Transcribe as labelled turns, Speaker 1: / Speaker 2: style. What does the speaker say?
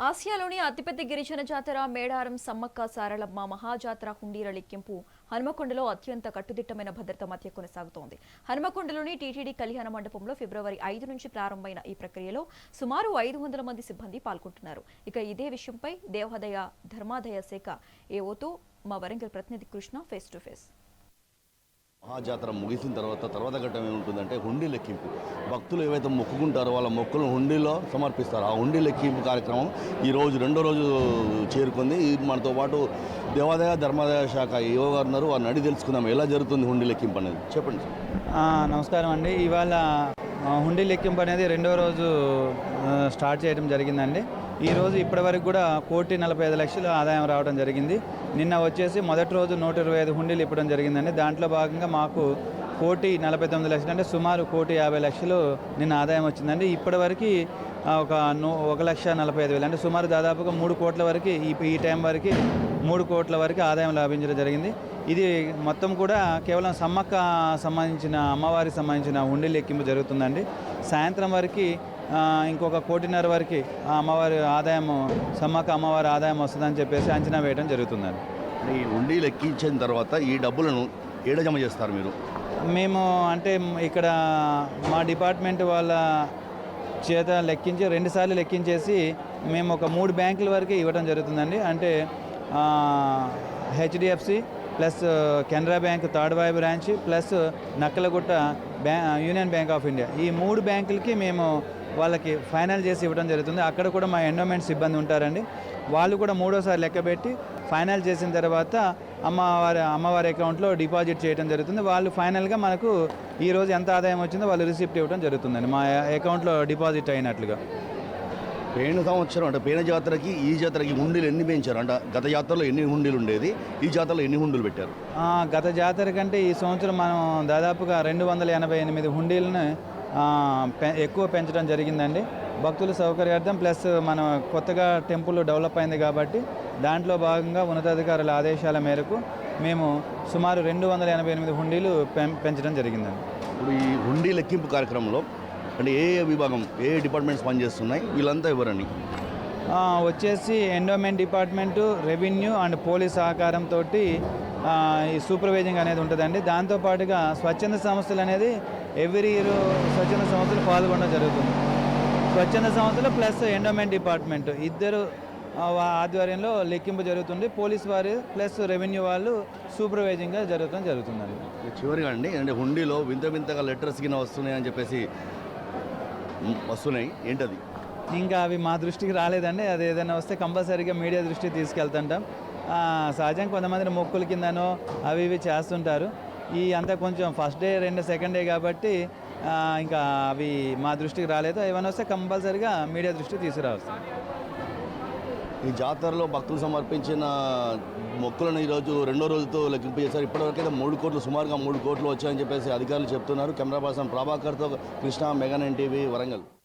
Speaker 1: ఆసియాలోని అతిపెద్ద గిరిజన జాతర మేడారం సమ్మక్క సారలమ్మ మహాజాతర హుండీల లెక్కింపు హనుమకొండలో అత్యంత కట్టుదిట్టమైన భద్రత మధ్య కొనసాగుతోంది. హనుమకొండలోని టీటీడీ కళ్యాణ మండపంలో ఫిబ్రవరి 5 నుంచి ప్రారంభమైన ఈ ప్రక్రియలో సుమారు 500 మంది సిబ్బంది పాల్గొంటున్నారు. ఇక ఇదే విషయంపై దేవాదాయ ధర్మాదాయ శాఖ ఏఓతో మా వరంగల్ ప్రతినిధి కృష్ణ ఫేస్ టు ఫేస్.
Speaker 2: మహాజాతర ముగిసిన తర్వాత ఘట్టం ఏముంటుందంటే హుండీ లెక్కింపు. భక్తులు ఏవైతే మొక్కుకుంటారో వాళ్ళ మొక్కులను హుండీలో సమర్పిస్తారు. ఆ హుండీ లెక్కింపు కార్యక్రమం ఈరోజు రెండో రోజు చేరుకుంది. మనతో పాటు దేవాదాయ ధర్మాదాయ శాఖ ఏఓ గారు ఉన్నారు. వారిని అడిగి తెలుసుకుందాం ఎలా జరుగుతుంది హుండీ లెక్కింపు అనేది. చెప్పండి.
Speaker 3: నమస్కారం అండి. ఇవాళ హుండీ లెక్కింపు అనేది రెండో రోజు స్టార్ట్ చేయడం జరిగిందండి. ఈరోజు ఇప్పటివరకు కూడా 1,45,00,000 ఆదాయం రావడం జరిగింది. నిన్న వచ్చేసి మొదటి రోజు 125 హుండీలు ఇప్పడం జరిగిందండి. దాంట్లో భాగంగా మాకు 1,49,00,000 అంటే సుమారు 1,50,00,000 నిన్న ఆదాయం వచ్చిందండి. ఇప్పటివరకు ఒక 1,45,000 అంటే సుమారు దాదాపుగా 3 కోట్ల వరకు ఈ టైం వరకు 3 కోట్ల వరకు ఆదాయం లభించడం జరిగింది. ఇది మొత్తం కూడా కేవలం సమ్మక్క సంబంధించిన అమ్మవారికి సంబంధించిన హుండీ లెక్కింపు జరుగుతుందండి. సాయంత్రం వరకు ఇంకొక 1.5 కోటి వరకు అమ్మవారి ఆదాయం సమ్మక్క అమ్మవారి ఆదాయం వస్తుందని చెప్పేసి అంచనా వేయడం జరుగుతుందండి.
Speaker 2: ఈ హుండీ లెక్కించిన తర్వాత ఈ డబ్బులను ఏడ జమ చేస్తారు మీరు?
Speaker 3: మేము అంటే ఇక్కడ మా డిపార్ట్మెంట్ వాళ్ళ చేత లెక్కించి 2 సార్లు లెక్కించేసి మేము ఒక 3 బ్యాంకుల వరకు ఇవ్వడం జరుగుతుందండి. అంటే HDFC plus Canara bank third Y branch plus Nakkalagutta union bank of India, ఈ 3 బ్యాంకులకి మేము వాళ్ళకి ఫైనల్ చేసి ఇవ్వడం జరుగుతుంది. అక్కడ కూడా మా ఎండోమెంట్ సిబ్బంది ఉంటారండి. వాళ్ళు కూడా 3వసారి లెక్కబెట్టి ఫైనల్ చేసిన తర్వాత అమ్మవారి అకౌంట్లో డిపాజిట్ చేయడం జరుగుతుంది. వాళ్ళు ఫైనల్గా మనకు ఈరోజు ఎంత ఆదాయం వచ్చిందో వాళ్ళు రిసిప్ట్ ఇవ్వడం జరుగుతుందండి మా అకౌంట్లో డిపాజిట్ అయినట్లుగా.
Speaker 2: పోయిన సంవత్సరం అంటే పోయిన జాతరకి ఈ జాతరకి హుండీలు ఎన్ని పెంచారు? అంటే గత జాతరలో ఎన్ని హుండీలు ఉండేది, ఈ జాతరలో ఎన్ని హుండీలు పెట్టారు?
Speaker 3: గత జాతర కంటే ఈ సంవత్సరం మనం దాదాపుగా 288 హుండీలను ఎక్కువ పెంచడం జరిగిందండి. భక్తుల సౌకర్యార్థం ప్లస్ మన కొత్తగా టెంపుల్ డెవలప్ అయింది కాబట్టి దాంట్లో భాగంగా ఉన్నతాధికారుల ఆదేశాల మేరకు మేము సుమారు 288 హుండీలు పెంచడం జరిగిందండి.
Speaker 2: ఇప్పుడు ఈ హుండీ లెక్కింపు కార్యక్రమంలో అంటే ఏ విభాగం ఏ డిపార్ట్మెంట్స్ పనిచేస్తున్నాయి, వీళ్ళంతా ఎవరని?
Speaker 3: వచ్చేసి endowment department, revenue and police సహకారంతో ఈ సూపర్వైజింగ్ అనేది ఉంటుందండి. దాంతోపాటుగా స్వచ్ఛంద సంస్థలు అనేది ఎవ్రీ ఇయర్ స్వచ్ఛంద సంస్థలు పాల్గొనడం జరుగుతుంది. స్వచ్ఛంద సంస్థలు ప్లస్ ఎండోమెంట్ డిపార్ట్మెంట్ ఇద్దరు ఆధ్వర్యంలో లెక్కింపు జరుగుతుంది. పోలీస్ వారు ప్లస్ రెవెన్యూ వాళ్ళు సూపర్వైజింగ్గా జరుగుతుందండి.
Speaker 2: చివరిగా అండి, అంటే హుండీలో వింతగా లెటర్స్ కింద వస్తున్నాయని చెప్పేసి వస్తున్నాయి, ఏంటది?
Speaker 3: ఇంకా అవి మా దృష్టికి రాలేదండి. అది ఏదైనా వస్తే కంపల్సరీగా మీడియా దృష్టికి తీసుకెళ్తుంటాం. సహజంగా కొంతమంది మొక్కుల కిందనో అవి ఇవి చేస్తుంటారు. ఈ అంతా కొంచెం ఫస్ట్ డే సెకండ్ డే కాబట్టి ఇంకా అవి మా దృష్టికి రాలేదు. ఏమైనా వస్తే కంపల్సరీగా మీడియా దృష్టికి తీసుకురావచ్చు.
Speaker 2: ఈ జాతరలో భక్తులు సమర్పించిన మొక్కులను ఈరోజు రెండో రోజుతో లెక్కింపు చేశారు. ఇప్పటివరకైతే 3 కోట్లు సుమారుగా 3 కోట్లు వచ్చాయని చెప్పేసి అధికారులు చెప్తున్నారు. కెమెరా పర్సన్ ప్రభాకర్తో కృష్ణ, మెగా 9 టీవీ, వరంగల్.